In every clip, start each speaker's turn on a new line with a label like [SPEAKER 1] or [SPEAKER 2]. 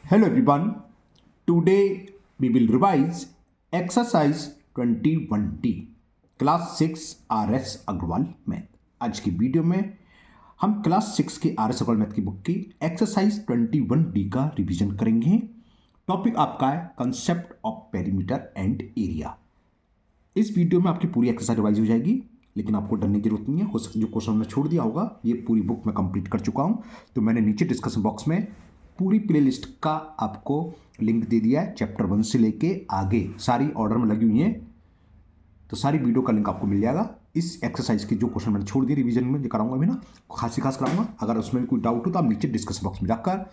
[SPEAKER 1] Hello everyone. Today we will revise exercise 21D class 6 RS Agarwal math. आज की video में हम क्लास 6 के RS अग्रवाल मैथ की बुक की एक्सरसाइज 21D का रिवीजन करेंगे। टॉपिक आपका है concept of perimeter and area. इस वीडियो में आपकी पूरी एक्सरसाइज रिवाइज हो जाएगी, लेकिन आपको डरने की जरूरत नहीं है। हो सकता जो क्वेश्चन मैंने छोड़ दिया होगा ये पूरी बुक में कंप्लीट कर चुका हूँ, तो मैंने नीचे डिस्कशन बॉक्स में पूरी प्लेलिस्ट का आपको लिंक दे दिया है। चैप्टर 1 से लेके आगे सारी ऑर्डर में लगी हुई हैं, तो सारी वीडियो का लिंक आपको मिल जाएगा। इस एक्सरसाइज के जो क्वेश्चन मैंने छोड़ दिए रिवीजन में जो कराऊंगा अभी ना, खास कराऊंगा। अगर उसमें भी कोई डाउट हो तो आप नीचे डिस्कशन बॉक्स में जाकर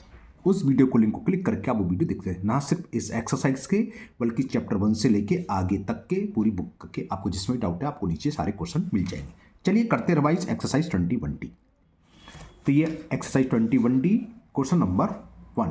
[SPEAKER 1] उस वीडियो को लिंक को क्लिक करके आप वो वीडियो देखते हैं। ना सिर्फ इस एक्सरसाइज के बल्कि चैप्टर 1 से लेके आगे तक के पूरी बुक के आपको जिसमें डाउट है आपको नीचे सारे क्वेश्चन मिल जाएंगे। चलिए करते रिवाइज एक्सरसाइज 21D। तो ये एक्सरसाइज 21D क्वेश्चन नंबर 1।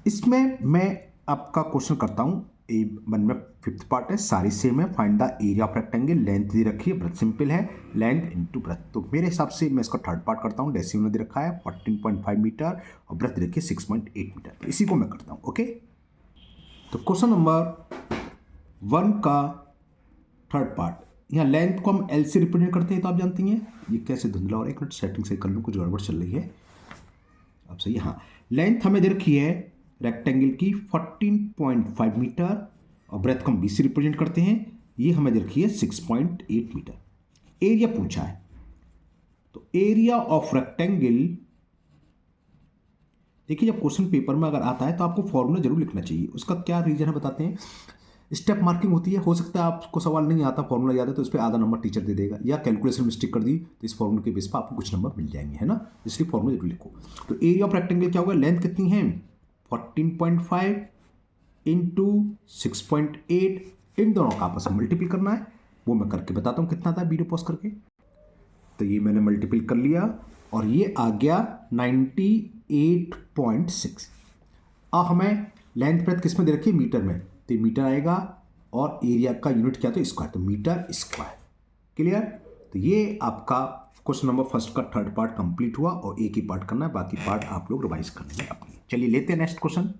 [SPEAKER 1] इसमें मैं आपका क्वेश्चन करता हूँ। A1 में 5th पार्ट है, सारी सेम है। Find the area of rectangle. Length दे रखी है, ब्रेथ सिंपल है, लेंथ इनटू ब्रेथ। तो मेरे हिसाब से मैं इसका थर्ड पार्ट करता हूँ। डेसिमल दे रखा है 14.5 मीटर और ब्रेथ दे रखी है 6.8 मीटर। तो इसी को मैं करता हूँ। ओके, तो क्वेश्चन नंबर 1 का थर्ड पार्ट। यहाँ लेंथ को हम L से रिप्रेजेंट करते हैं, तो आप जानती हैं ये कैसे धुंधला हो रहा है। एक मिनट सेटिंग सही कर लूँ, कुछ गड़बड़ चल रही है। अब सही, हाँ। लेंथ हमें दे रखी है रेक्टेंगल की 14.5 मीटर और ब्रेथ को हम 20 से रिप्रेजेंट करते हैं। ये हमें दे रखी है 6.8 मीटर। एरिया पूछा है, तो एरिया ऑफ रेक्टेंगल, देखिए जब क्वेश्चन पेपर में अगर आता है तो आपको फॉर्मूला जरूर लिखना चाहिए। उसका क्या रीजन है बताते हैं। स्टेप मार्किंग होती है, हो सकता है आपको सवाल नहीं आता, फॉर्मूला याद है तो इस पर आधा नंबर टीचर दे देगा, या कैलकुलेशन मिस्टेक कर दी तो इस फॉर्मूले के बेस पर आपको कुछ नंबर मिल जाएंगे, है ना। इसलिए फॉर्मूला जरूर लिखो। तो एरिया ऑफ रेक्टेंगल क्या होगा, लेंथ कितनी है 14.5 इंटू 6.8, इन दोनों का आपस में मल्टीपल करना है। वो मैं करके बताता हूँ कितना था वीडियो पॉज करके। तो ये मैंने मल्टीपल कर लिया और ये आ गया 98.6। अब हमें लेंथ ब्रेथ किस में दे रखी है, मीटर में, तो मीटर आएगा और एरिया का यूनिट क्या, तो स्क्वायर, तो मीटर स्क्वायर। क्लियर। तो ये आपका क्वेश्चन नंबर फर्स्ट का थर्ड पार्ट कंप्लीट हुआ और एक ही पार्ट करना है, बाकी पार्ट आप लोग रिवाइज करने अपनी। चलिए लेते हैं नेक्स्ट क्वेश्चन।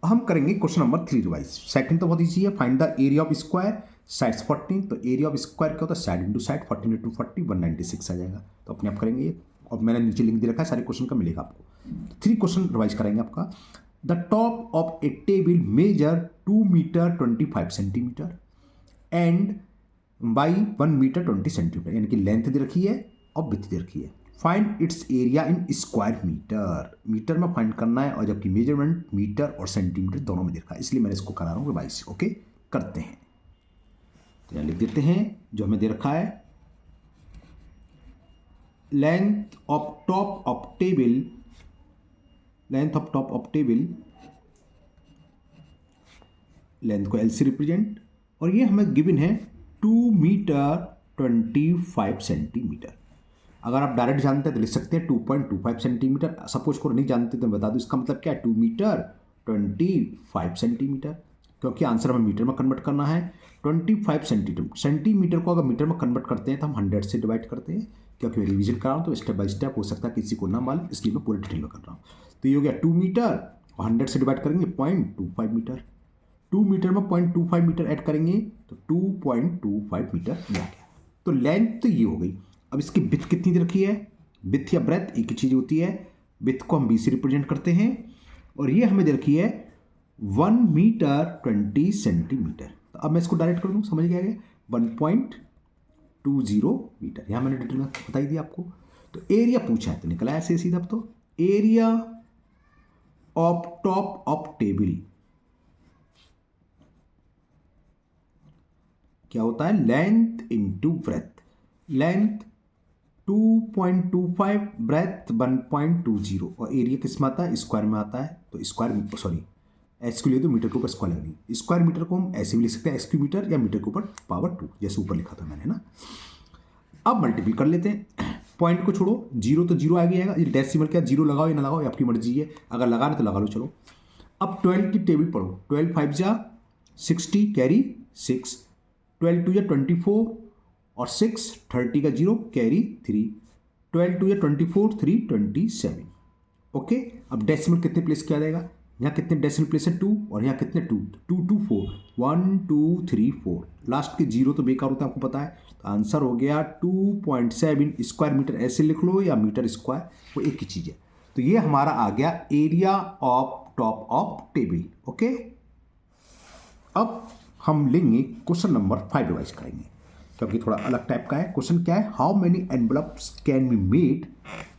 [SPEAKER 1] हम करेंगे क्वेश्चन नंबर 3 रिवाइज। सेकंड तो बहुत ईजी है, find the area of square, sides 14। तो एरिया ऑफ स्क्वायर क्या होता है, साइड इंटू साइड, 14 इंटू 40 196 आ जाएगा। तो अपने आप करेंगे ये, और मैंने नीचे लिंक दे रखा है, सारे क्वेश्चन का मिलेगा आपको। 3 क्वेश्चन रिवाइज कराएंगे आपका। The top of a table measure 2 metre 25 centimetre and by 1 metre 20 centimetre, यानी कि लेंथ दे रखी है और विड्थ दे रखी है। Find its area in square metre, metre में फाइंड करना है, और जबकि मेजरमेंट मीटर और सेंटीमीटर दोनों में देखा है, इसलिए मैंने इसको करा रहा हूँ रिवाइज। ओके, करते हैं। तो यहाँ लिख देते हैं जो हमें दे रखा है, length of top of table, length of top of table, length को L से रिप्रेजेंट, और ये हमें गिवन है 2 मीटर 25 सेंटीमीटर। अगर आप डायरेक्ट जानते हैं तो लिख सकते हैं 2.25 सेंटीमीटर। सपोज को नहीं जानते तो बता दो इसका मतलब क्या है, 2 मीटर 25 सेंटीमीटर, क्योंकि आंसर हमें मीटर में कन्वर्ट करना है। 25 सेंटीमीटर, सेंटीमीटर को अगर मीटर में कन्वर्ट करते हैं तो हम 100 से डिवाइड करते हैं, क्योंकि मैं रिवीजन कर रहा हूँ तो स्टेप बाय स्टेप हो सकता है किसी को ना मालूम, इसलिए मैं पूरे डिटेल में कर रहा हूँ। तो ये हो गया 2 मीटर और 100 से डिवाइड करेंगे 0.25 मीटर। 2 मीटर में 0.25 मीटर ऐड करेंगे तो 2.25 मीटर ये आ गया। तो लेंथ तो ये हो गई। अब इसकी विड्थ कितनी दे रखी है, विड्थ या ब्रेथ एक ही चीज़ होती है। विड्थ को हम 20 से रिप्रेजेंट करते हैं और ये हमें दे रखी है 1 मीटर 20 सेंटीमीटर। तो अब मैं इसको डायरेक्ट कर दूँ, समझ गया 1.20 मीटर। यहाँ मैंने डिटेल में बता ही दिया आपको। तो एरिया पूछा है तो निकला ऐसे सीधा। अब तो area of top of table क्या होता है, length into breadth. Length 2.25, breadth 1.20, और एरिया किस में आता है, स्क्वायर में आता है। तो स्क्वायर, सॉरी एच क्यू ले तो मीटर के ऊपर स्क्वायर लगनी। स्क्वायर मीटर को हम ऐसे भी लिख सकते हैं, एक्स क्यू मीटर, या मीटर के ऊपर पावर 2, जैसे ऊपर लिखा था मैंने ना। अब मल्टीपल कर लेते हैं, पॉइंट को छोड़ो, जीरो तो जीरो आ गया। ये डेसिमल क्या, जीरो लगाओ या ना लगाओ, ये आपकी मर्जी है, अगर लगा रहे तो लगा लो। चलो अब 12 की टेबल पढ़ो। 12 5 जा 60, कैरी 6, 12 2 या 24 और 6 30 का 0, कैरी 3, 12 2 या 24, 3 27। ओके, अब डेसिमल कितने प्लेस किया जाएगा, यहाँ कितने डेसिमल प्लेस है 2 और यहाँ कितने 2 2 2 4 1 2 3 4 लास्ट के जीरो तो बेकार होता है आपको पता है। तो आंसर हो गया 2.7 स्क्वायर मीटर, ऐसे लिख लो या मीटर स्क्वायर, वो एक ही चीज़ है। तो ये हमारा आ गया area of top of table. Okay, अब हम लेंगे क्वेश्चन नंबर 5 रिवाइज करेंगे क्योंकि थोड़ा अलग टाइप का है। क्वेश्चन क्या है, how many envelopes can be made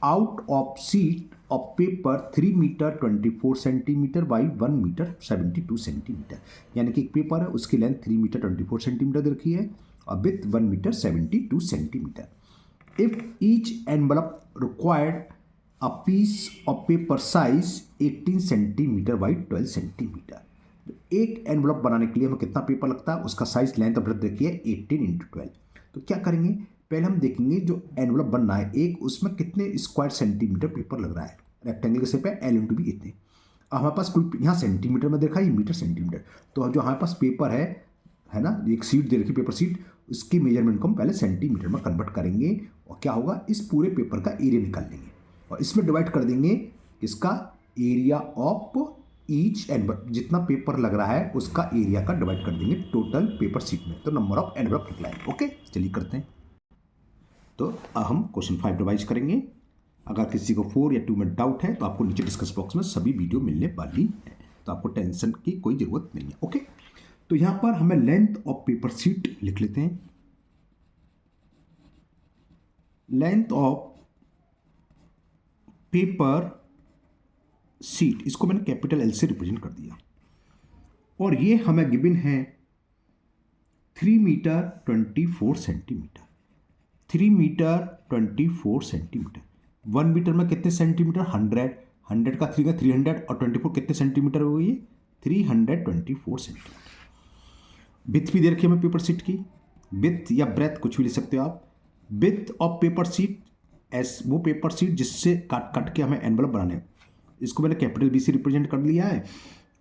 [SPEAKER 1] out of sheet of paper 3 metre 24 centimetre by 1 metre 72 centimetre. यानी कि एक पेपर है, उसकी लेंथ 3 मीटर 24 सेंटीमीटर दे रखी है और with 1 metre 72 centimetre. If each envelope required a piece of paper size 18 centimetre by 12 centimetre. एक envelope बनाने के लिए हमें कितना पेपर लगता है, उसका साइज लेंथ और ब्रेथ देखिए 18 × 12। तो क्या करेंगे, पहले हम देखेंगे जो एनवलप बनना है एक, उसमें कितने स्क्वायर सेंटीमीटर पेपर लग रहा है। रेक्टेंगल के शेप है, L × B इतने। हमारे पास कुल यहाँ सेंटीमीटर में देखा, ये मीटर सेंटीमीटर। तो जो हमारे पास पेपर है ना, एक सीट दे रखी पेपर सीट, उसकी मेजरमेंट को हम पहले सेंटीमीटर में कन्वर्ट करेंगे और क्या होगा, इस पूरे पेपर का एरिया निकाल लेंगे और इसमें डिवाइड कर देंगे इसका एरिया ऑफ ईच एनवलप, जितना पेपर लग रहा है उसका एरिया का डिवाइड कर देंगे टोटल पेपर सीट में, तो नंबर ऑफ एनवलप निकलाएंगे। ओके, चलिए करते हैं। तो हम क्वेश्चन 5 रिवाइज करेंगे। अगर किसी को 4 या 2 में डाउट है तो आपको नीचे डिस्कस बॉक्स में सभी वीडियो मिलने वाली है, तो आपको टेंशन की कोई ज़रूरत नहीं है। ओके, तो यहाँ पर हमें लेंथ ऑफ पेपर सीट लिख लेते हैं। लेंथ ऑफ पेपर सीट, इसको मैंने कैपिटल L से रिप्रेजेंट कर दिया और ये हमें गिवन है 3 metre 24 centimetre. 3 metre 24 centimetre, 1 metre में कितने सेंटीमीटर, 100, 100 का 3 का 300 और 24 कितने सेंटीमीटर हो गई, 324 सेंटीमीटर। विड्थ भी दे रखी है हमें पेपर सीट की, विड्थ या ब्रेथ कुछ भी ले सकते हो आप। Width of paper sheet S, वो पेपर सीट जिससे काट के हमें एनवलप बनाने, इसको मैंने कैपिटल B से रिप्रेजेंट कर लिया है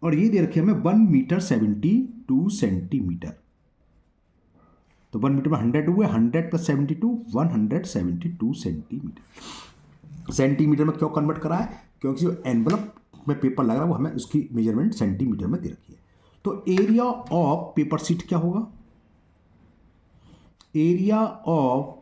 [SPEAKER 1] और ये दे रखी है हमें 1 मीटर 72 सेंटीमीटर। तो 1 मीटर में 100 हुए, 100 + 72 172 सेंटीमीटर। सेंटीमीटर में क्यों कन्वर्ट करा है, क्योंकि जो एनवलप में पेपर लग रहा है वो हमें उसकी मेजरमेंट सेंटीमीटर में दे रखी है। तो एरिया ऑफ पेपर सीट क्या होगा, एरिया ऑफ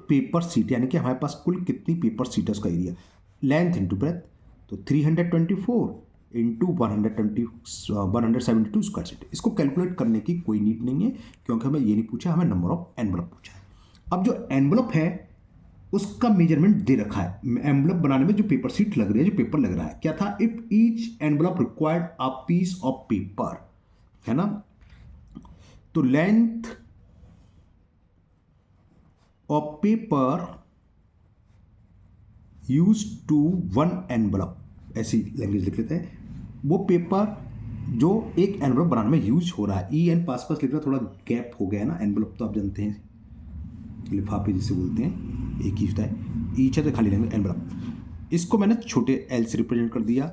[SPEAKER 1] पेपर सीट यानी कि हमारे पास कुल कितनी पेपर सीट है उसका एरिया, लेंथ इंटू ब्रेथ, तो 324 इंटू 172 स्क्वायर सेंटीमीटर। इसको कैलकुलेट करने की कोई नीड नहीं है क्योंकि हमें ये नहीं पूछा, हमें नंबर ऑफ एनवलप पूछा है। अब जो एनवलप है उसका मेजरमेंट दे रखा है, एनवलप बनाने में जो पेपर सीट लग रही है, जो पेपर लग रहा है, क्या था, if each envelope required a piece of paper, है ना। तो length of paper use to 1 envelope, ऐसी लैंग्वेज लिख लेते हैं। वो पेपर जो एक एनवलप बनाने में यूज हो रहा है, EN पास लिख रहा, थोड़ा गैप हो गया है ना, एनवलप तो आप जानते हैं लिफाफे जिसे बोलते हैं, एक ही होता है, ईच है तो खाली लेंगे एनवलप। इसको मैंने छोटे L से रिप्रेजेंट कर दिया,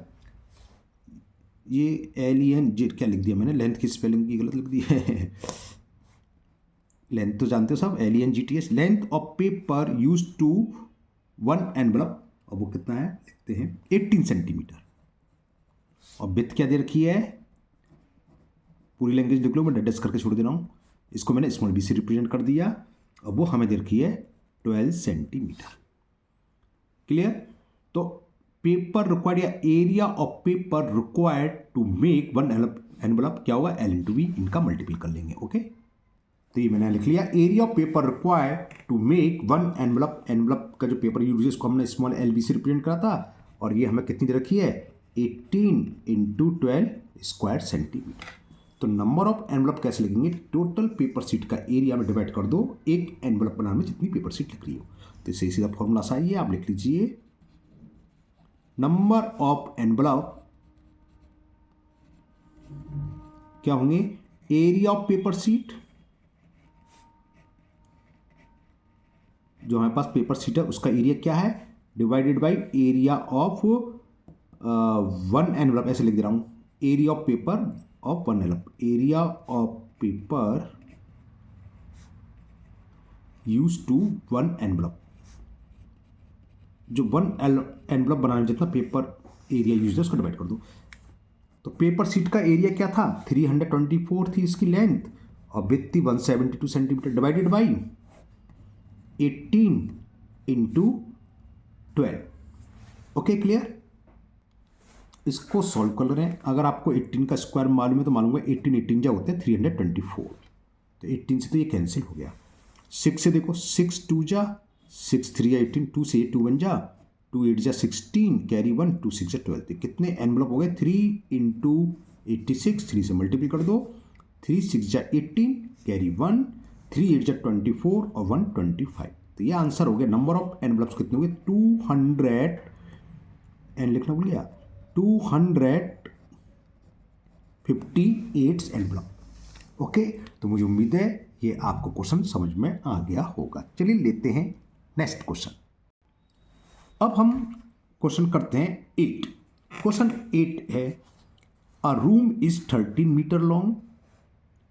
[SPEAKER 1] ये LEN क्या लिख दिया मैंने, लेंथ की स्पेलिंग की गलत लिख दी है लेंथ तो जानते हो सब, LENGTH। Length of paper use to 1 envelope, और वो कितना है लिखते हैं 18 सेंटीमीटर। और विड्थ क्या दे रखी है, पूरी लैंग्वेज लिख लो, मैं डेडस करके छोड़ दे रहा हूँ। इसको मैंने स्मॉल b से रिप्रेजेंट कर दिया और वो हमें दे रखी है 12 सेंटीमीटर। क्लियर। तो पेपर रिक्वायर्ड या area of paper required to make 1 envelope क्या होगा, L × B, इनका मल्टीपल कर लेंगे। ओके, तो ये मैंने लिख लिया, area of paper required to make 1 envelope. Envelope का जो पेपर यूज है इसको हमने स्मॉल LB से रिप्रेजेंट करा था और ये हमें कितनी दे रखी है, 18 × 12 स्क्वायर सेंटीमीटर। तो नंबर ऑफ एनवलप कैसे लिखेंगे, टोटल पेपर सीट का एरिया में डिवाइड कर दो एक एनवलप बनाने में जितनी पेपर सीट लिख रही हो। तो इससे सीधा फॉर्मूला सही है, आप लिख लीजिए, नंबर ऑफ एनवलप क्या होंगे, एरिया ऑफ पेपर सीट, जो हमारे पास पेपर सीट है उसका एरिया क्या है, divided by area of 1 envelope, ऐसे लिख दे रहा हूं, area of paper of 1 envelope, area of paper use to 1 envelope. जो 1 एनवलप बनाने में जितना पेपर एरिया यूज है उसको डिवाइड कर दो। तो पेपर शीट का एरिया क्या था, 324 थी इसकी लेंथ और विड्थ थी 172 centimetre, divided by 18 into 12। Okay clear. इसको सॉल्व कर रहे हैं। अगर आपको 18 का स्क्वायर मालूम है तो मालूम है 18 18 जा होते हैं 324, तो 18 से तो ये कैंसिल हो गया। 6 से देखो, 6 2 जा 6 3 जा 18, 2 से 2 1 जा 2 8 जा 16, कैरी 1 2 6 जा 12। तो कितने एनवलप हो गए, 3 इंटू 86, 3 से मल्टीप्लाई कर दो, 3 6 जा 18, कैरी 1, 3 8 जा 24 और 1 25। तो ये आंसर हो गया। नंबर ऑफ एनवलप्स कितने हो गए, 200, एन लिखना भूल गया, 258 एनवलप। ओके, तो मुझे उम्मीद है ये आपको क्वेश्चन समझ में आ गया होगा। चलिए लेते हैं नेक्स्ट क्वेश्चन। अब हम क्वेश्चन करते हैं 8। क्वेश्चन 8 है, a room is 13 metre long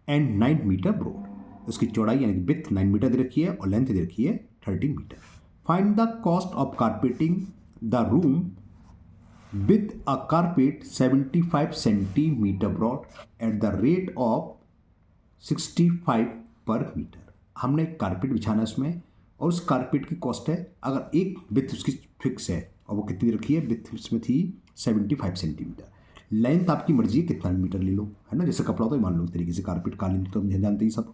[SPEAKER 1] and 9 metre broad. उसकी चौड़ाई यानी कि विड्थ 9 मीटर दे रखी है और लेंथ दे रखी है 13 metre. Find the cost of carpeting the room with a carpet 75 centimeter broad at the rate of 65 per meter। हमने एक कारपेट बिछाना है उसमें और उस कारपेट की कॉस्ट है, अगर एक विड्थ उसकी फिक्स है और वो कितनी रखी है, विड्थ उसमें थी 75 सेंटीमीटर, लेंथ आपकी मर्जी है कितना मीटर ले लो, है ना। जैसे कपड़ा होता है मान लो इस तरीके से, कारपेट कालीन तो हम जानते ही सब।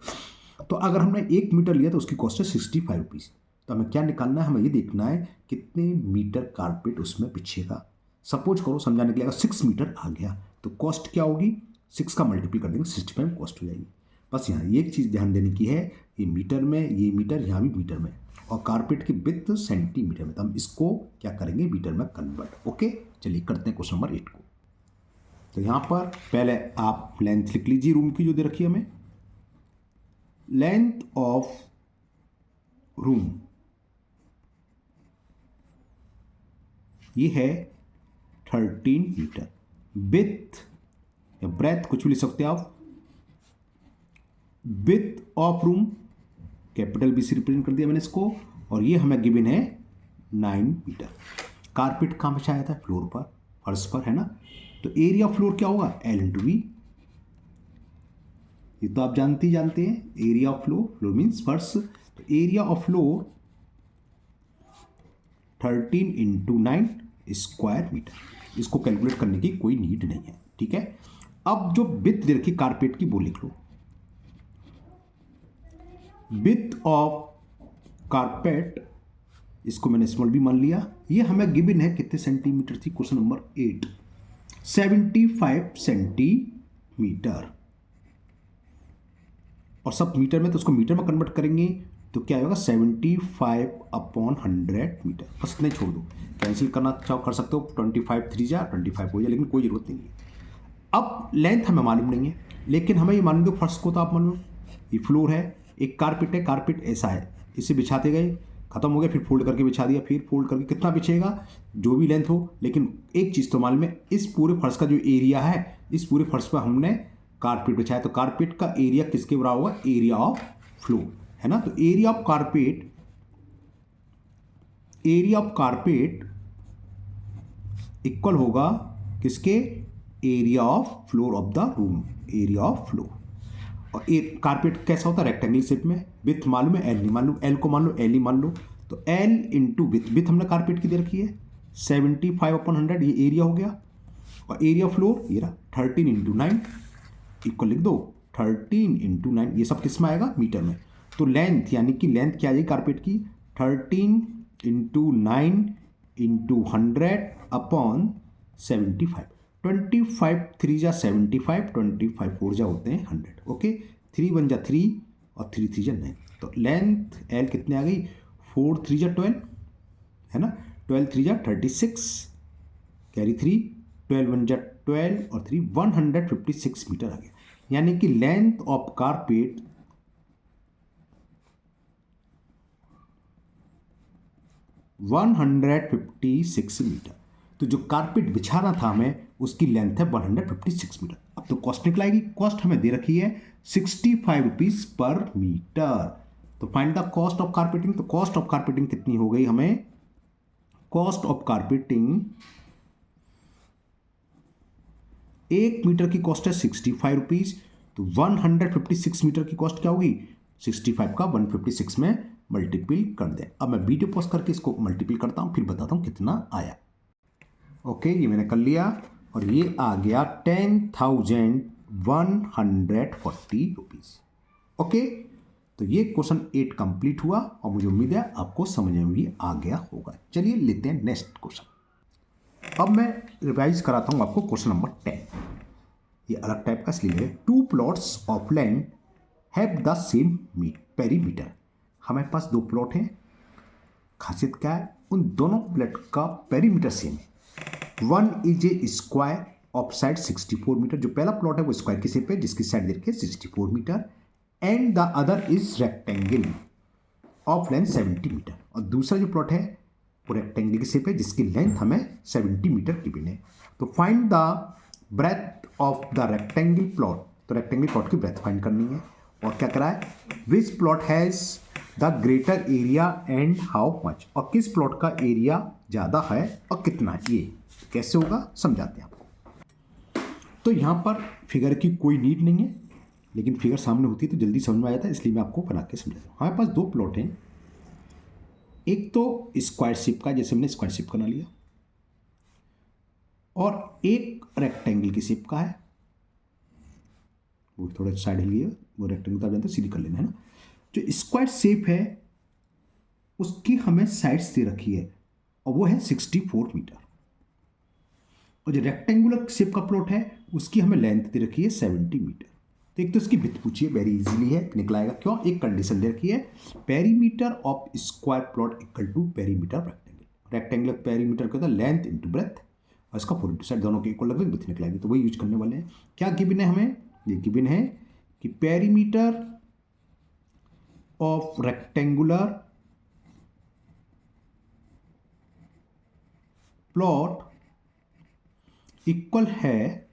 [SPEAKER 1] तो अगर हमने 1 मीटर लिया तो उसकी कॉस्ट है 65 रुपीज़। तो हमें क्या निकालना है, हमें ये देखना है कितने मीटर कारपेट उसमें बिछेगा। सपोज करो समझाने के लिए अगर 6 मीटर आ गया तो कॉस्ट क्या होगी, 6 का मल्टीपल कर देंगे 65 कॉस्ट हो जाएगी। बस यहाँ एक चीज़ ध्यान देने की है, ये मीटर में, ये मीटर, यहाँ भी मीटर में, और कारपेट की विड्थ सेंटीमीटर में। तो हम इसको क्या करेंगे, मीटर में कन्वर्ट। ओके, चलिए करते हैं क्वेश्चन नंबर 8 को। तो यहाँ पर पहले आप लेंथ लिख लीजिए रूम की जो दे रखी है हमें। लेंथ ऑफ रूम ये है 13 मीटर। विड्थ या ब्रेथ कुछ भी लिख सकते हैं आप। Width of room capital B से रिप्रेजेंट कर दिया मैंने इसको, और ये हमें गिवन है 9 मीटर। कारपेट कहाँ बिछाया था, फ्लोर पर, फर्श पर, है ना। तो एरिया ऑफ फ्लोर क्या होगा, एल इंटू वी। ये तो आप जानते ही जानते हैं, area of floor, floor means फर्श। तो area of floor 13 into 9 square metre. इसको कैलकुलेट करने की कोई नीड नहीं है, ठीक है। अब जो विड्थ दे रखी कारपेट की वो लिख लो। विड्थ ऑफ कारपेट, इसको मैंने स्मॉल भी मान लिया। ये हमें गिवन है कितने सेंटीमीटर थी, क्वेश्चन नंबर 8, 75 सेंटीमीटर। और सब मीटर में, तो उसको मीटर में कन्वर्ट करेंगे तो क्या होगा, 75/100 मीटर। बस इतना ही छोड़ दो, कैंसिल करना चाहो कर सकते हो, 25 3 जा 25 हो जाए, लेकिन कोई जरूरत नहीं है। अब लेंथ हमें मालूम नहीं है, लेकिन हमें ये मालूम दो फर्श को तो आप मालूम, ये फ्लोर है, एक कारपेट है, कारपेट ऐसा है, इसे बिछाते गए, खत्म हो गया, फिर फोल्ड करके बिछा दिया, फिर फोल्ड करके, कितना बिछेगा जो भी लेंथ हो। लेकिन एक चीज़ तो मालूम है, इस पूरे फर्श का जो एरिया है, इस पूरे फर्श पर हमने कारपेट बिछाया, तो कारपेट का एरिया किसके बराबर होगा, एरिया ऑफ फ्लोर, है ना। तो area of carpet, area of carpet equal होगा किसके, area of floor of the room, area of floor. और कारपेट कैसा होता है, रेक्टेंगल शेप में। विड्थ मालूम है, एल नहीं मालूम, एल को मान लो, एल ही मान लो। तो एल इंटू विड्थ, विड्थ हमने कारपेट की दे रखी है 75/100, ये एरिया हो गया। और एरिया फ्लोर ये रहा 13 इंटू 9 इक्वल, लिख दो 13 इंटू 9, ये सब किस में आएगा, मीटर में। तो लेंथ यानी कि लेंथ क्या आ जाएगी कारपेट की, 13 इंटू 9 इंटू 100/75। 25 3 जा 75, 25 4 जा होते हैं 100। ओके, 3 1 जा 3 और 3 3 जा 9। तो लेंथ एल कितने आ गई, 4 3 जा 12, है ना, 12 3 जा 36, कैरी 3, 12 1 जा 12 और 3 156 मीटर आ गया। यानी कि लेंथ ऑफ कारपेट 156 मीटर। तो जो कारपेट बिछाना था हमें, उसकी लेंथ है 156 मीटर। अब तो कॉस्ट निकलाएगी, कॉस्ट हमें दे रखी है 65 रुपीज पर मीटर। तो find the cost of carpeting. तो कॉस्ट ऑफ कारपेटिंग कितनी हो गई हमें, कॉस्ट ऑफ कारपेटिंग 1 मीटर की कॉस्ट है 65 रुपीज़, तो 156 मीटर की कॉस्ट क्या होगी, 65 का 156 में मल्टीपल कर दें। अब मैं वीडियो पॉज करके इसको मल्टीपल करता हूँ, फिर बताता हूँ कितना आया। ओके, ये मैंने कर लिया और ये आ गया 10,140 रुपीज़। ओके, तो ये क्वेश्चन 8 कंप्लीट हुआ और मुझे उम्मीद है आपको समझ में भी आ गया होगा। चलिए लेते हैं नेक्स्ट क्वेश्चन। अब मैं रिवाइज कराता हूँ आपको क्वेश्चन नंबर 10। ये अलग टाइप का इसलिए है। 2 plots of land have the same perimeter. हमारे पास 2 प्लॉट हैं, खासियत क्या है, उन दोनों प्लॉट का पेरीमीटर सेम है। One is a square of side 64 metre, जो पहला प्लॉट है वो स्क्वायर की शेप है जिसकी साइड देखिए 64 metre, and the other is rectangle of length 70 metre, और दूसरा जो प्लॉट है वो रेक्टेंगल की शेप है जिसकी लेंथ हमें 70 मीटर गिवन है। तो find the breadth of the rectangle plot, तो रेक्टेंगल प्लॉट की ब्रेथ फाइंड करनी है। और क्या करा है, which plot has the greater area and how much, और किस प्लॉट का एरिया ज़्यादा है और कितना है, ये कैसे होगा समझाते हैं आपको। तो यहाँ पर फिगर की कोई नीड नहीं है, लेकिन फिगर सामने होती है तो जल्दी समझ में आ जाता है, इसलिए मैं आपको बना के समझाता हूँ। हमारे पास 2 प्लॉट हैं, एक तो स्क्वायर शेप का, जैसे हमने स्क्वायर शेप का बना लिया, और एक रेक्टेंगल की शेप का है, वो थोड़ा साइड हिल गया, वो रेक्टेंगल आप जानते हैं, सीधी कर लेना है ना। जो स्क्वायर शेप है उसकी हमें साइड्स दे रखी है और वो है 64 मीटर, और जो रेक्टेंगुलर शेप का प्लॉट है उसकी हमें लेंथ दे रखी है 70 मीटर। तो एक तो इसकी विड्थ पूछिए, वेरी इजीली है, निकलाएगा। क्यों, एक कंडीशन दे रखी है, perimeter of square plot equal to perimeter of rectangle. Rectangular perimeter का होता है लेंथ इंटू ब्रेथ, और इसका 4 इंटू साइड दोनों के इक्वल लगभग विड्थ निकलाएगी, तो वही यूज करने वाले हैं। क्या गिवन है हमें, ये गिवन है कि perimeter of rectangular plot equal है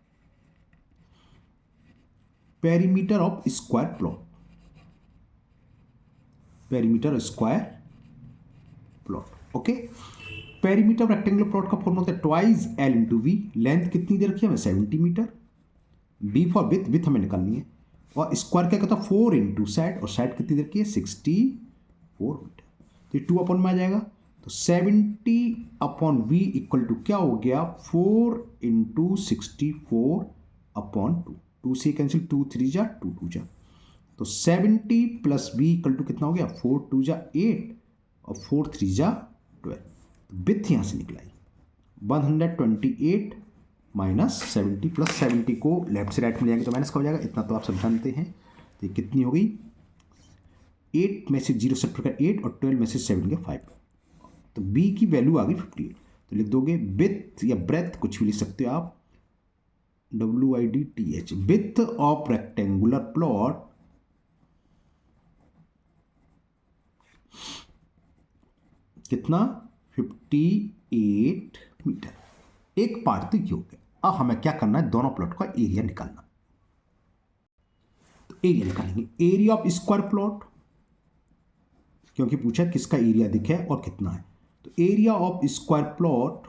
[SPEAKER 1] perimeter of square plot, perimeter square plot. Okay, perimeter rectangular plot का फॉर्मूला होता है ट्वाइस एल इंटू वी। लेंथ कितनी दे रखी है हमें 70 metre, B for width, width हमें निकालनी है, और स्क्वायर क्या कहता है 4 इंटू साइड, और साइड कितनी दे रखी है 64 मीटर, तो ये 2 अपॉन में आ जाएगा। तो 70 अपॉन वी इक्वल टू क्या हो गया 4 इंटू 64 अपॉन 2, 2 से कैंसिल, 2 3 जा 2 2 जा, तो 70 प्लस बी इक्वल टू कितना हो गया 4 2 जा 8 और 4 3 जा 12, तो विथ यहाँ से निकलाई 128 माइनस 70 प्लस 70 को लेफ्ट से राइट में ले जाएंगे तो माइनस का हो जाएगा, इतना तो आप सब जानते हैं। तो ये कितनी हो गई, 8 में से 0 सेट कर 8 और 12 में से 7 के 5, तो b की वैल्यू आ गई 58। तो लिख दोगे विथ या ब्रेथ कुछ भी लिख सकते हो आप, WIDTH, width of rectangular plot कितना 58 मीटर। एक पार्ट तो ये हो गया। अब हमें क्या करना है, दोनों प्लॉट का एरिया निकालना। तो एरिया निकालेंगे, एरिया ऑफ स्क्वायर प्लॉट, क्योंकि पूछा किसका एरिया दिखे और कितना है। तो एरिया ऑफ स्क्वायर प्लॉट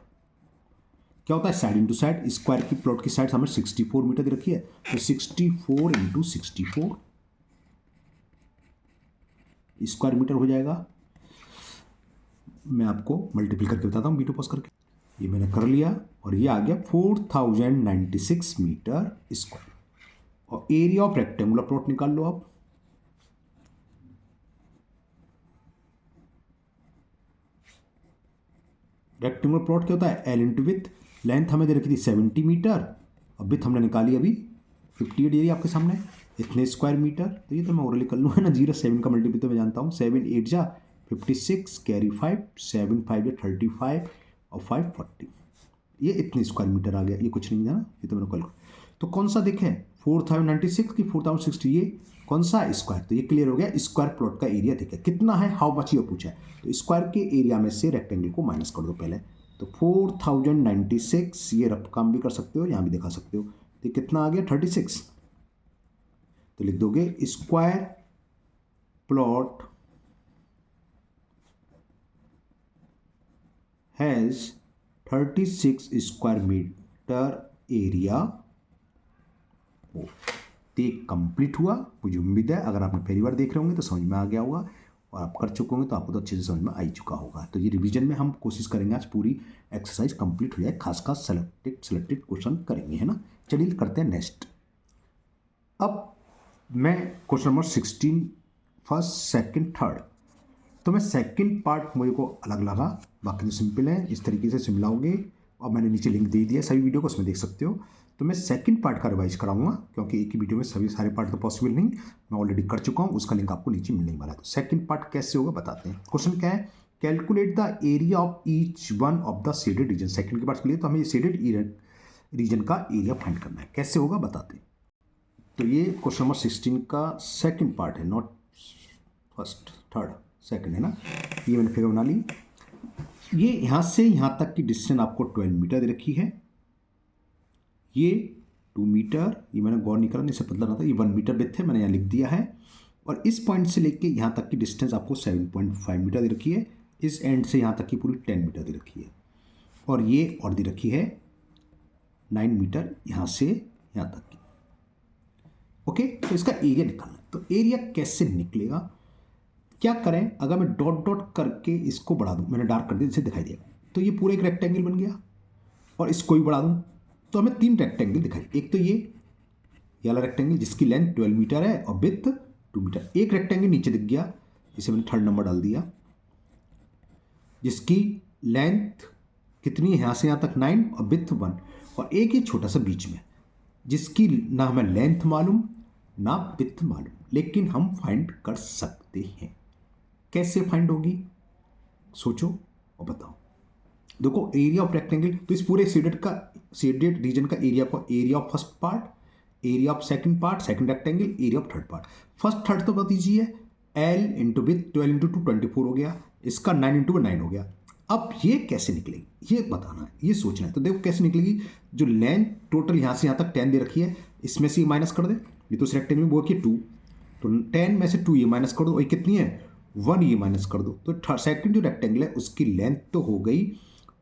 [SPEAKER 1] क्या होता है, साइड इंटू साइड, स्क्वायर की प्लॉट की साइड हमें 64 मीटर दे रखी है, तो 64 इंटू 64 स्क्वायर मीटर हो जाएगा। मैं आपको मल्टीपल करके बताता हूँ, वीडियो पॉज करके। ये मैंने कर लिया और ये आ गया 4096 मीटर स्क्वायर। और एरिया ऑफ रेक्टेंगुलर प्लॉट निकाल लो आप। रेक्टेंगुलर प्लॉट क्या होता है, एल इंटू विथ, लेंथ हमें दे रखी थी 70 मीटर और विथ हमने निकाली अभी 58, एरिया आपके सामने इतने स्क्वायर मीटर। तो ये तो मैं ओरली कर लूँगा ना, 0 7 का मल्टीपल तो मैं जानता हूँ, 7 8 जा 56, कैरी 5, 7 5 जा 35 और 5 40, ये इतने स्क्वायर मीटर आ गया। ये कुछ नहीं था ना, ये तो मैंने कल। तो कौन सा देखें 4096 की 4060, ये कौन सा स्क्वायर, तो ये क्लियर हो गया। स्क्वायर प्लॉट का एरिया देखिए कितना है, हाउ मच ये पूछा है, तो स्क्वायर के एरिया में से रेक्टेंगल को माइनस कर दो पहले। तो 4096, ये रफ काम भी कर सकते हो, यहाँ भी दिखा सकते हो, तो कितना आ गया 36। तो लिख दोगे square plot has 36 square metre area ओ, तो ये कंप्लीट हुआ। मुझे उम्मीद है अगर आपने पहली बार देख रहे होंगे तो समझ में आ गया होगा, और आप कर चुके होंगे तो आपको तो अच्छे से समझ में आ ही चुका होगा। तो ये रिवीजन में हम कोशिश करेंगे आज पूरी एक्सरसाइज कंप्लीट हो जाए, खास सेलेक्टेड क्वेश्चन करेंगे, है ना। चलिए करते हैं नेक्स्ट। अब मैं question number 16 first second third, तो मैं सेकंड पार्ट मुझे को अलग लगा, बाकी तो सिंपल है, इस तरीके से सिमलाओगे और मैंने नीचे लिंक दे दिया सभी वीडियो को, उसमें देख सकते हो। तो मैं सेकंड पार्ट का रिवाइज कराऊंगा क्योंकि एक ही वीडियो में सभी सारे पार्ट तो पॉसिबल नहीं, मैं ऑलरेडी कर चुका हूँ, उसका लिंक आपको नीचे मिलने वाला है। तो सेकंड पार्ट कैसे होगा बताते हैं। क्वेश्चन क्या है, calculate the area of each one of the shaded region. Second के पार्ट के लिए तो हमें शेडेड रीजन का एरिया फाइंड करना है, कैसे होगा बताते हैं। तो ये क्वेश्चन नंबर 16 का सेकंड पार्ट है, नॉट फर्स्ट थर्ड, सेकंड है ना। ये मैंने फिगर बना ली। ये यहाँ से यहाँ तक की डिस्टेंस आपको 12 मीटर दे रखी है, ये 2 मीटर, ये मैंने गौर नहीं करा, नहीं से पता ना था, ये 1 मीटर विड्थ है, मैंने यहाँ लिख दिया है। और इस पॉइंट से लेके यहाँ तक की डिस्टेंस आपको 7.5 मीटर दे रखी है, इस एंड से यहाँ तक की पूरी 10 मीटर दे रखी है, और ये और दे रखी है 9 मीटर यहाँ से यहाँ तक की। ओके, तो इसका एरिया निकालना है। तो एरिया कैसे निकलेगा, क्या करें, अगर मैं डॉट डॉट करके इसको बढ़ा दूं, मैंने डार्क कर दिया जिससे दिखाई देगा, तो ये पूरा एक रेक्टेंगल बन गया, और इसको भी बढ़ा दूं तो हमें 3 रेक्टेंगल दिखाई। एक तो ये वाला रेक्टेंगल जिसकी लेंथ 12 मीटर है और विड्थ 2 मीटर। एक रेक्टेंगल नीचे दिख गया, इसे मैंने थर्ड नंबर डाल दिया, जिसकी लेंथ कितनी है यहाँ से यहाँ तक 9 और विड्थ 1, और एक ही छोटा सा बीच में जिसकी ना हमें लेंथ मालूम ना विड्थ मालूम, लेकिन हम फाइंड कर सकते हैं। कैसे फाइंड होगी, सोचो और बताओ। देखो एरिया ऑफ रेक्टेंगल, तो इस पूरे शेडेड रीजन का एरिया को area of first part, area of second part, second rectangle, area of third part. First third तो बता दीजिए, L इंटू विथ 12 इंटू 2 24 हो गया, इसका 9 इंटू 9 हो गया। अब ये कैसे निकलेगी ये बताना है, ये सोचना है। तो देखो कैसे निकलेगी, जो लेंथ टोटल यहाँ से यहाँ तक 10 दे रखी है, इसमें से माइनस कर दे, ये तो इस रेक्टेंगल में वो की 2, तो 10 में से 2 ये माइनस कर दो, वही कितनी है 1, ये माइनस कर दो, तो सेकंड जो रेक्टेंगल है उसकी लेंथ तो हो गई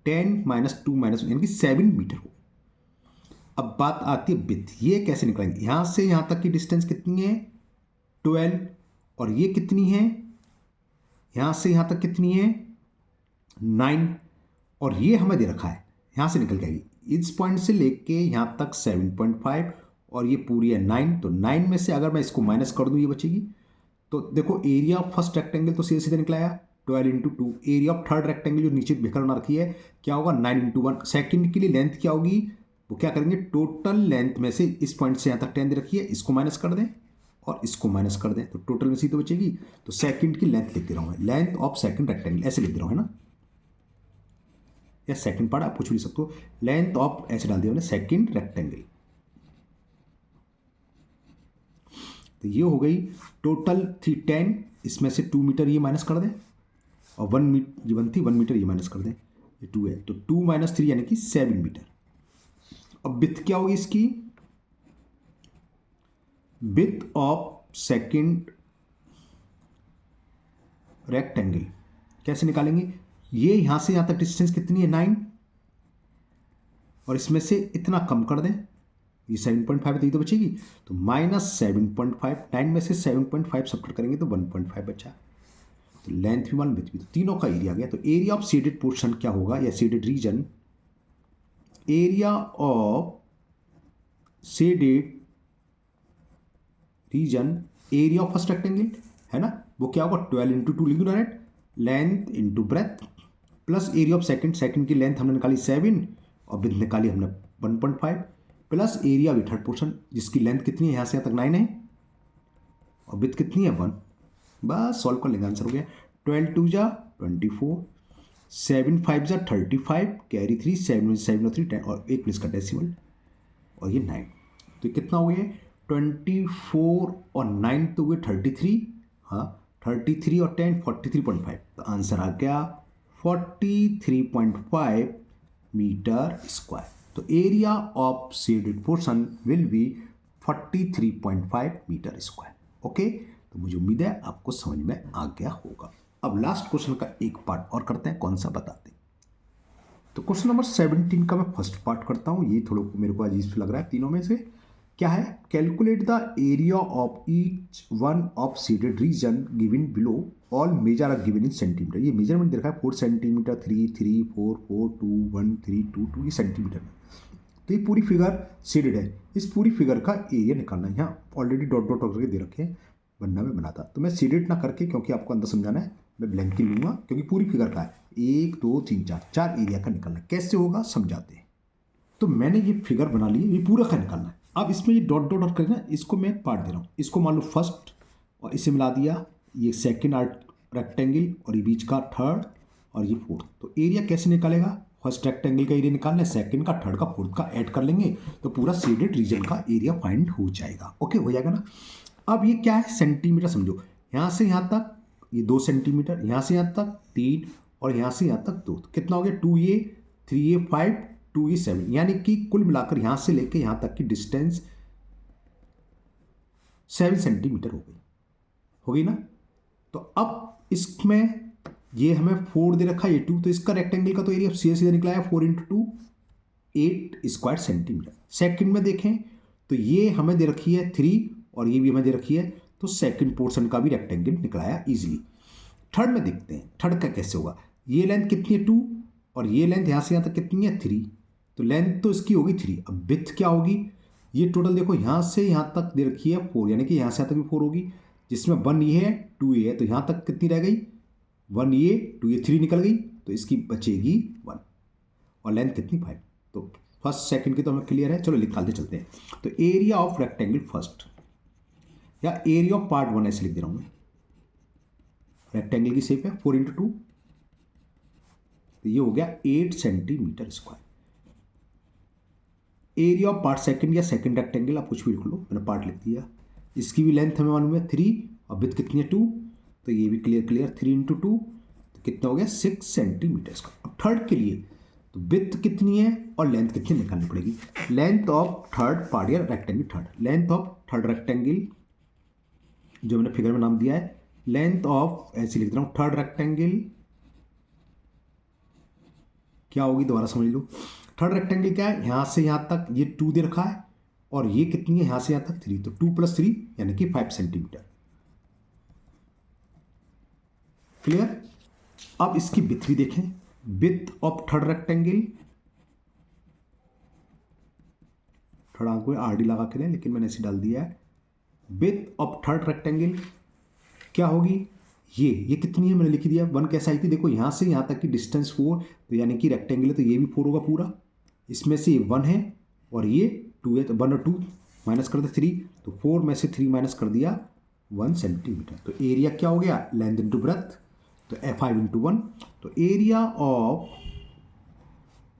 [SPEAKER 1] 10 माइनस 2 माइनस यानी कि 7 मीटर हो। अब बात आती है विड्थ, ये कैसे निकालेंगे, यहाँ से यहाँ तक की डिस्टेंस कितनी है 12, और ये कितनी है यहाँ से यहाँ तक कितनी है 9, और ये हमें दे रखा है यहाँ से निकल के आएगी इस पॉइंट से लेके यहाँ तक 7.5, और ये पूरी है 9, तो 9 में से अगर मैं इसको माइनस कर दूँ ये बचेगी। तो देखो एरिया ऑफ फर्स्ट रेक्टेंगल तो सीधे सीधे निकला आया 12 into 2, area of third rectangle जो नीचे बिखर बना रखी है क्या होगा 9 इंटू 1। सेकेंड के लिए लेंथ क्या होगी, वो क्या करेंगे, टोटल लेंथ में से इस पॉइंट से यहाँ तक 10 दे रखी है, इसको माइनस कर दें और इसको माइनस कर दें, तो टोटल में सीधे बचेगी। तो सेकंड की लेंथ लिख दे रहा हूँ, लेंथ ऑफ सेकंड रेक्टेंगल ऐसे लिख दे रहा हूँ, है ना, या सेकंड पार्ट आप कुछ भी लिख सकते हो, लेंथ ऑफ ऐसे डाल दिया मैंने सेकंड रेक्टेंगल। तो ये हो गई टोटल थी 10, इसमें से 2 मीटर ये माइनस कर दें, और 1 मीटर ये 1 थी 1 मीटर ये माइनस कर दें, ये 2 है, तो 2 माइनस 3 यानी कि 7 मीटर। अब विड्थ क्या होगी इसकी, विड्थ ऑफ सेकंड रेक्टेंगल कैसे निकालेंगे, ये यहां से यहां तक डिस्टेंस कितनी है 9, और इसमें से इतना कम कर दें, ये 7.5 तो ये तो बचेगी, तो माइनस 7.5, 9 में से 7.5 सबट्रैक्ट करेंगे तो 1.5 बचा, तो लेंथ भी 1 विड्थ भी, तो तीनों का एरिया आ गया। तो एरिया ऑफ शेडेड पोर्शन क्या होगा, या shaded region, area of shaded region, area of first rectangle है ना, वो क्या होगा 12 इंटू 2 लिख दो direct, length into breath, plus area of second की लेंथ हमने निकाली 7 और विड्थ निकाली हमने 1.5, plus area of third portion जिसकी लेंथ कितनी है यहाँ से यहाँ तक 9 है और विड्थ कितनी है 1, बस सॉल्व कर लेंगे, आंसर हो गया 12 2 जा 24, 7 5 जा 35, कैरी 3, 7 7 3 10, और एक प्लस का डेसिमल, और ये 9, तो कितना हो गया 24 और 9 तो हुए 33, हाँ 33 और 10 43.5, तो आंसर आ गया 43.5 मीटर स्क्वायर। तो area of shaded portion will be 43.5 metre square. Okay, तो मुझे उम्मीद है आपको समझ में आ गया होगा। अब लास्ट क्वेश्चन का एक पार्ट और करते हैं, कौन सा बताते हैं। तो क्वेश्चन नंबर 17 का मैं फर्स्ट पार्ट करता हूँ, ये थोड़ा मेरे को अजीब लग रहा है तीनों में से, क्या है, calculate the area of each one of shaded region given below, all measure are given in centimetre. ये मेजरमेंट दे रखा है 4 सेंटीमीटर, 3 3 4 4 2 1 3 2 2, ये सेंटीमीटर में। तो ये पूरी फिगर सीडेड है, इस पूरी फिगर का एरिया निकालना है। यहाँ ऑलरेडी डॉट डॉट करके दे रखे हैं, बनना में बनाता, तो मैं सीडेड ना करके, क्योंकि आपको अंदर समझाना है, मैं ब्लैंक ही लूँगा, क्योंकि पूरी फिगर का है 1 2 3 4 एरिया का निकालना है। कैसे होगा समझाते हैं। तो मैंने ये फिगर बना ली, ये पूरा का निकालना है। अब इसमें ये डॉट डॉट डॉट करना, इसको मैं पार्ट दे रहा हूँ, इसको मान लो फर्स्ट और इसे मिला दिया, ये सेकंड रेक्टेंगल और ये बीच का थर्ड और ये फोर्थ। तो एरिया कैसे निकालेगा, फर्स्ट रेक्टेंगल का एरिया निकालना है, सेकंड का, थर्ड का, फोर्थ का ऐड कर लेंगे तो पूरा शेडेड रीजन का एरिया फाइंड हो जाएगा। ओके, हो जाएगा ना। अब ये क्या है, सेंटीमीटर समझो, यहाँ से यहाँ तक ये 2 सेंटीमीटर, यहाँ से यहाँ तक 3 और यहाँ से यहाँ तक 2, तो कितना हो गया 2a 3a 5 2a 7, यानी कि कुल मिलाकर यहाँ से लेके यहाँ तक की डिस्टेंस 7 सेंटीमीटर हो गई ना। तो अब इसमें ये हमें 4 दे रखा है, ये 2, तो इसका रेक्टेंगल का तो एरिया सीधा सीधा निकला है 4 × 2 8 स्क्वायर सेंटीमीटर। सेकंड में देखें तो ये हमें दे रखी है 3 और ये भी हमें दे रखी है, तो सेकंड पोर्शन का भी रेक्टेंगल निकलाया इजीली। थर्ड में देखते हैं, थर्ड का कैसे होगा। ये लेंथ कितनी है 2 और ये लेंथ यहाँ से यहाँ तक कितनी है 3, तो लेंथ तो इसकी होगी 3। अब विड्थ क्या होगी, ये टोटल देखो यहाँ से यहाँ तक दे रखी है 4, यानी कि यहाँ से यहाँ तक भी 4 होगी, जिसमें 1 ये है 2 ये है, तो यहाँ तक कितनी रह गई 1 ये 2 ये 3 निकल गई, तो इसकी बचेगी 1 और लेंथ कितनी 5। तो फर्स्ट सेकंड की तो हमें क्लियर है, चलो निकालते चलते हैं। तो एरिया ऑफ रेक्टेंगल फर्स्ट या एरिया ऑफ पार्ट 1 ऐसे लिख दे रहा हूँ मैं। रेक्टेंगल की शेप है 4 × 2, तो ये हो गया 8 centimetre square. Area of part second या सेकंड रेक्टेंगल, आप कुछ भी लिख लो, मैंने पार्ट लिख दिया। इसकी भी लेंथ हमें मालूम है 3 और विड्थ कितनी है 2, तो ये भी क्लियर 3 × 2, तो कितना हो गया 6 सेंटीमीटर स्क्वायर। अब थर्ड के लिए तो विड्थ कितनी है और लेंथ कितनी निकालनी पड़ेगी। लेंथ ऑफ थर्ड पार्ट या rectangle, third length of third rectangle जो मैंने फिगर में नाम दिया है, लेंथ ऑफ ऐसे लिख रहा हूँ, थर्ड रेक्टेंगल क्या होगी दोबारा समझ लो। थर्ड रेक्टेंगल क्या है, यहाँ से यहाँ तक ये 2 दे रखा है और ये कितनी है यहाँ से यहाँ तक 3, तो 2 + 3 यानी कि 5 सेंटीमीटर। क्लियर। अब इसकी विड्थ भी देखें, विड्थ ऑफ थर्ड रेक्टेंगल, थोड़ा आपको आरडी लगा के लें, लेकिन मैंने ऐसे डाल दिया है। विड्थ ऑफ थर्ड रेक्टेंगल क्या होगी, ये कितनी है मैंने लिख दिया, 1 कैसे आई थी, देखो यहाँ से यहाँ तक की डिस्टेंस 4, तो यानी कि रेक्टेंगल है तो ये भी 4 होगा पूरा, इसमें से 1 है और ये 2 है, तो 1 और 2 माइनस कर दे 3, तो 4 में से 3 माइनस कर दिया 1 सेंटीमीटर। तो एरिया क्या हो गया, लेंथ इंटू ब्रेथ, तो 5 × 1, तो एरिया ऑफ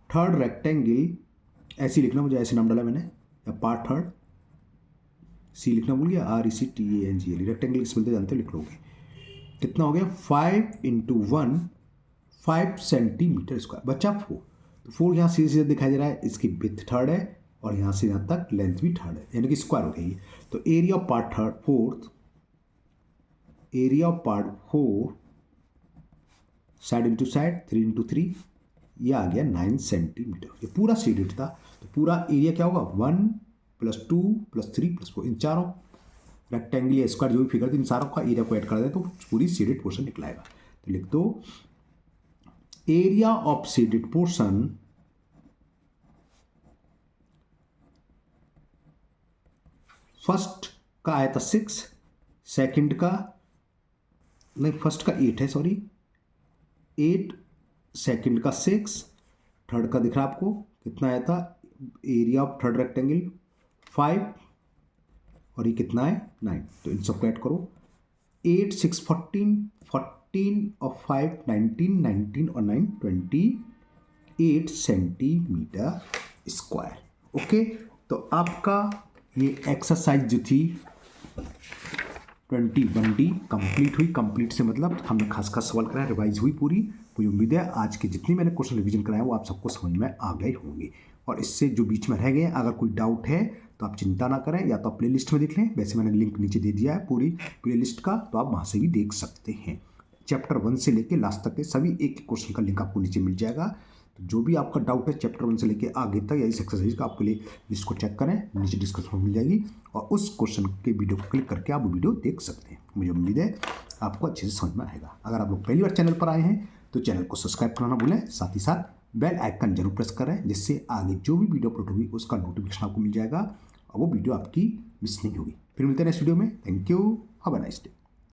[SPEAKER 1] थर्ड रेक्टेंगल ऐसे लिखना, मुझे ऐसे नाम डाला मैंने, या पार्ट थर्ड, सी लिखना भूल गया, RECTANGLE, रेक्टेंगल किस मिलते जानते हो, लिख लोगे। कितना हो गया 5 × 1 5 सेंटीमीटर स्क्वायर, बचा 4, तो 4 यहाँ सीधे सीधे दिखाई दे रहा है, इसकी विड्थ थर्ड है और यहाँ से यहाँ तक लेंथ भी थर्ड है, यानी कि स्क्वायर हो गई है। तो area of part third fourth, area of part 4 side into side 3 × 3, ये आ गया 9 सेंटीमीटर। ये पूरा शेडेड था, तो पूरा एरिया क्या होगा 1 + 2 + 3 + 4, इन चारों रेक्टेंगल या स्क्वायर जो भी फिगर थी इन सारों का एरिया को ऐड कर दें तो पूरी शेडेड पोर्शन निकलाएगा। तो लिख दो area of shaded portion first का आया था 6, सेकंड का नहीं, फर्स्ट का 8 है, सॉरी 8, सेकंड का 6, थर्ड का दिख रहा है आपको कितना आया था, एरिया ऑफ थर्ड रेक्टेंगल 5 और ये कितना है 9, तो इन सबको ऐड करो, 8 6 14 14 और 5 19 19 और 9 28 सेंटीमीटर स्क्वायर। ओके, तो आपका ये एक्सरसाइज जो थी 21D कंप्लीट हुई। कंप्लीट से मतलब हमने खास सवाल कराया, रिवाइज हुई पूरी। मुझे उम्मीद है आज के जितने मैंने क्वेश्चन रिवीजन कराया वो आप सबको समझ में आ गए होंगे, और इससे जो बीच में रह गए अगर कोई डाउट है तो आप चिंता ना करें, या तो आप प्लेलिस्ट में देख लें, वैसे मैंने लिंक नीचे दे दिया है पूरी प्लेलिस्ट का, तो आप वहाँ से भी देख सकते हैं। चैप्टर 1 से लेकर लास्ट तक के सभी एक क्वेश्चन का लिंक आपको नीचे मिल जाएगा। तो जो भी आपका डाउट है चैप्टर 1 से लेके आगे तक या इस एक्सरसाइज का, आपके लिए लिस्ट को चेक करें, नीचे डिस्क्रिप्शन में मिल जाएगी और उस क्वेश्चन के वीडियो को क्लिक करके आप वो वीडियो देख सकते हैं। मुझे उम्मीद है आपको अच्छे से समझ में आएगा। अगर आप लोग पहली बार चैनल पर आए हैं तो चैनल को सब्सक्राइब करना ना भूलें, साथ ही साथ बेल आइकन जरूर प्रेस करें, जिससे आगे जो भी वीडियो अपलोड होगी उसका नोटिफिकेशन आपको मिल जाएगा और वो वीडियो आपकी मिस नहीं होगी। फिर मिलते हैं नेक्स्ट वीडियो में। Thank you, have a nice day.